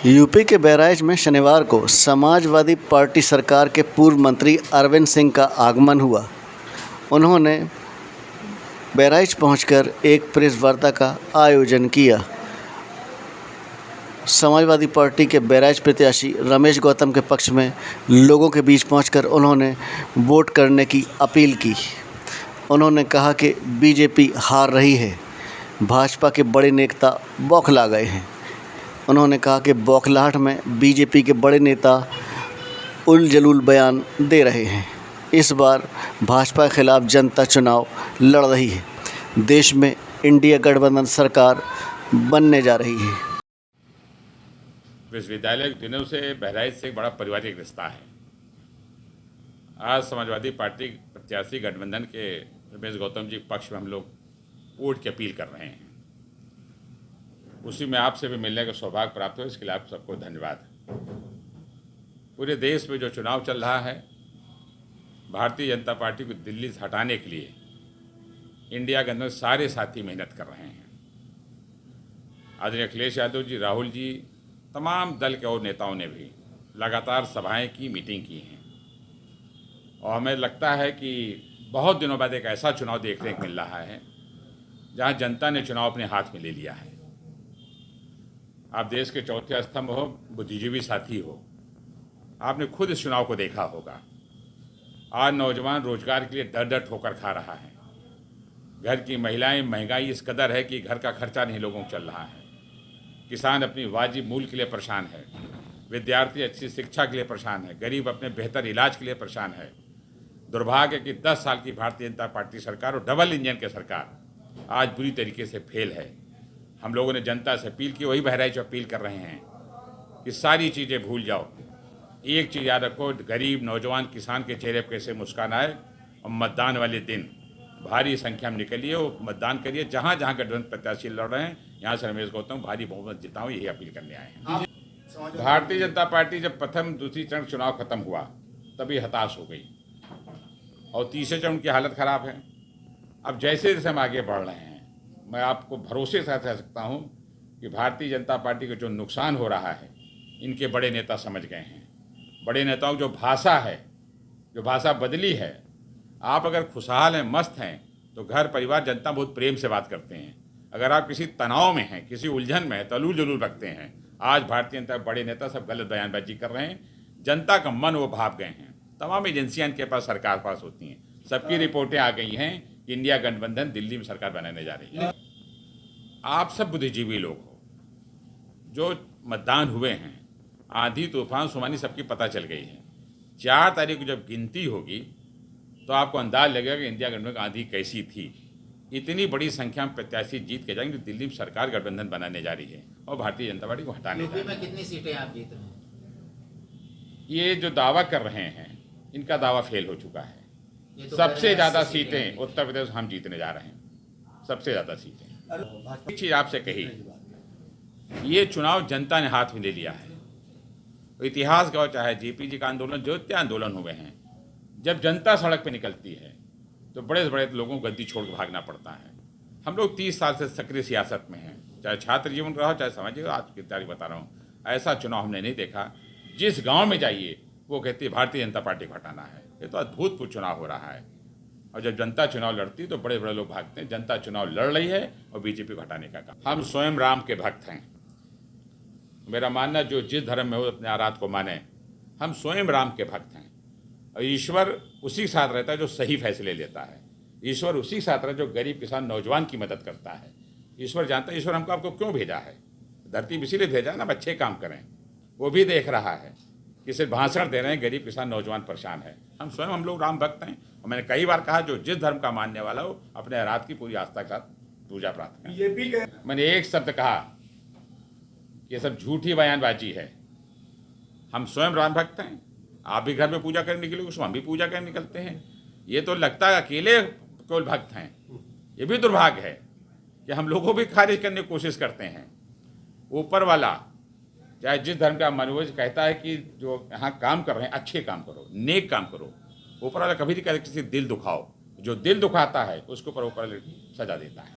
UP के बहराइच में शनिवार को समाजवादी पार्टी सरकार के पूर्व मंत्री अरविंद सिंह का आगमन हुआ। उन्होंने बहराइच पहुंचकर एक प्रेस वार्ता का आयोजन किया। समाजवादी पार्टी के बहराइच प्रत्याशी रमेश गौतम के पक्ष में लोगों के बीच पहुंचकर उन्होंने वोट करने की अपील की। उन्होंने कहा कि बीजेपी हार रही है, भाजपा के बड़े नेता बौखला गए हैं। उन्होंने कहा कि बौखलाहट में बीजेपी के बड़े नेता उल-जलूल बयान दे रहे हैं। इस बार भाजपा के खिलाफ जनता चुनाव लड़ रही है। देश में इंडिया गठबंधन सरकार बनने जा रही है। विश्वविद्यालय के दिनों से बहराइच से एक बड़ा पारिवारिक रिश्ता है। आज समाजवादी पार्टी प्रत्याशी गठबंधन के रमेश गौतम जी के पक्ष में हम लोग वोट की अपील कर रहे हैं। उसी में आपसे भी मिलने का सौभाग्य प्राप्त हो, इसके लिए आप सबको धन्यवाद। पूरे देश में जो चुनाव चल रहा है, भारतीय जनता पार्टी को दिल्ली से हटाने के लिए इंडिया के अंदर सारे साथी मेहनत कर रहे हैं। आदरणीय अखिलेश यादव जी, राहुल जी, तमाम दल के और नेताओं ने भी लगातार सभाएं की, मीटिंग की हैं। और हमें लगता है कि बहुत दिनों बाद एक ऐसा चुनाव देखने को मिल रहा है जहां जनता ने चुनाव अपने हाथ में ले लिया है। आप देश के चौथे स्तंभ हो, बुद्धिजीवी साथी हो, आपने खुद इस चुनाव को देखा होगा। आज नौजवान रोजगार के लिए डर डर ठोकर खा रहा है। घर की महिलाएं, महंगाई इस कदर है कि घर का खर्चा नहीं लोगों को चल रहा है। किसान अपनी वाजिब मूल्य के लिए परेशान है। विद्यार्थी अच्छी शिक्षा के लिए परेशान है। गरीब अपने बेहतर इलाज के लिए परेशान है। दुर्भाग्य कि 10 साल की भारतीय जनता पार्टी सरकार और डबल इंजन की सरकार आज बुरी तरीके से फेल है। हम लोगों ने जनता से अपील की, वही बहराइच अपील कर रहे हैं कि सारी चीज़ें भूल जाओ। एक चीज़ याद रखो, गरीब नौजवान किसान के चेहरे पर कैसे मुस्कान आए। और मतदान वाले दिन भारी संख्या में निकलिए और मतदान करिए। जहाँ जहाँ गठबंधन प्रत्याशी लड़ रहे हैं, यहाँ से रमेश गौतम भारी बहुमत जिताऊँ, यही अपील करने आए हैं। भारतीय जनता पार्टी जब प्रथम दूसरी चरण चुनाव खत्म हुआ तभी हताश हो गई और तीसरे चरण की हालत ख़राब है। अब जैसे जैसे हम आगे बढ़ रहे हैं, मैं आपको भरोसे से कह सकता हूं कि भारतीय जनता पार्टी को जो नुकसान हो रहा है, इनके बड़े नेता समझ गए हैं। बड़े नेताओं जो भाषा है, जो भाषा बदली है। आप अगर खुशहाल हैं, मस्त हैं, तो घर परिवार जनता बहुत प्रेम से बात करते हैं। अगर आप किसी तनाव में हैं, किसी उलझन में हैं, तो उलूल जलूल रखते हैं। आज भारतीय जनता बड़े नेता सब गलत बयानबाजी कर रहे हैं। जनता का मन वो भाप गए हैं। तमाम एजेंसियां इनके पास, सरकार पास होती हैं। सबकी रिपोर्टें आ गई हैं कि इंडिया गठबंधन दिल्ली में सरकार बनाने जा रही है। आप सब बुद्धिजीवी लोग हो, जो मतदान हुए हैं, आंधी तूफान सुमानी सबकी पता चल गई है। 4 तारीख को जब गिनती होगी तो आपको अंदाज लगेगा कि इंडिया गठबंधन आंधी कैसी थी। इतनी बड़ी संख्या में प्रत्याशी जीत के जाएंगे। दिल्ली में सरकार गठबंधन बनाने जा रही है और भारतीय जनता पार्टी को हटाने जा रही है। कितनी सीटें आप जीत रहे हैं? ये जो दावा कर रहे हैं, इनका दावा फेल हो चुका है। तो सबसे ज़्यादा सीटें उत्तर प्रदेश हम जीतने जा रहे हैं, सबसे ज़्यादा सीटें। एक चीज़ आपसे कही, ये चुनाव जनता ने हाथ में ले लिया है। इतिहास का, चाहे जेपी जी का आंदोलन, जो इतने आंदोलन हुए हैं, जब जनता सड़क पे निकलती है तो बड़े बड़े लोगों को गद्दी छोड़ के भागना पड़ता है। हम लोग 30 साल से सक्रिय सियासत में हैं, चाहे छात्र जीवन रहा हो, चाहे सामाजिक। आज की तारीख बता रहा हूँ, ऐसा चुनाव हमने नहीं देखा। जिस गाँव में जाइए वो कहती है भारतीय जनता पार्टी को हटाना है। ये तो अद्भुत चुनाव हो रहा है। और जब जनता चुनाव लड़ती तो बड़े बड़े लोग भागते हैं। जनता चुनाव लड़ रही है और बीजेपी को हटाने का काम। हम स्वयं राम के भक्त हैं। मेरा मानना, जो जिस धर्म में हो अपने आराध को माने। हम स्वयं राम के भक्त हैं और ईश्वर उसी के साथ रहता है जो सही फैसले लेता है। ईश्वर उसी के साथ रहता है जो गरीब किसान नौजवान की मदद करता है। ईश्वर जानता है ईश्वर हमको आपको क्यों भेजा है। धरती में इसीलिए भेजा ना, अच्छे काम करें। वो भी देख रहा है कि सिर्फ भाषण दे रहे हैं, गरीब किसान नौजवान परेशान है। हम लोग राम भक्त हैं और मैंने कई बार कहा, जो जिस धर्म का मानने वाला हो अपने आराध की पूरी आस्था के साथ पूजा प्रार्थना करें। मैंने एक शब्द कहा कि ये सब झूठी बयानबाजी है। हम स्वयं राम भक्त हैं। आप भी घर में पूजा करने के लिए, उसमें हम भी पूजा करने निकलते हैं। ये तो लगता है अकेले केवल भक्त हैं। ये भी दुर्भाग्य है कि हम लोगों भी खारिज करने की कोशिश करते हैं। ऊपर वाला, चाहे जिस धर्म का मनोज कहता है कि जो यहाँ काम कर रहे हैं, अच्छे काम करो, नेक काम करो। ऊपर वाला कभी नहीं कहता किसी दिल दुखाओ। जो दिल दुखाता है उसके ऊपर ऊपर सजा देता है।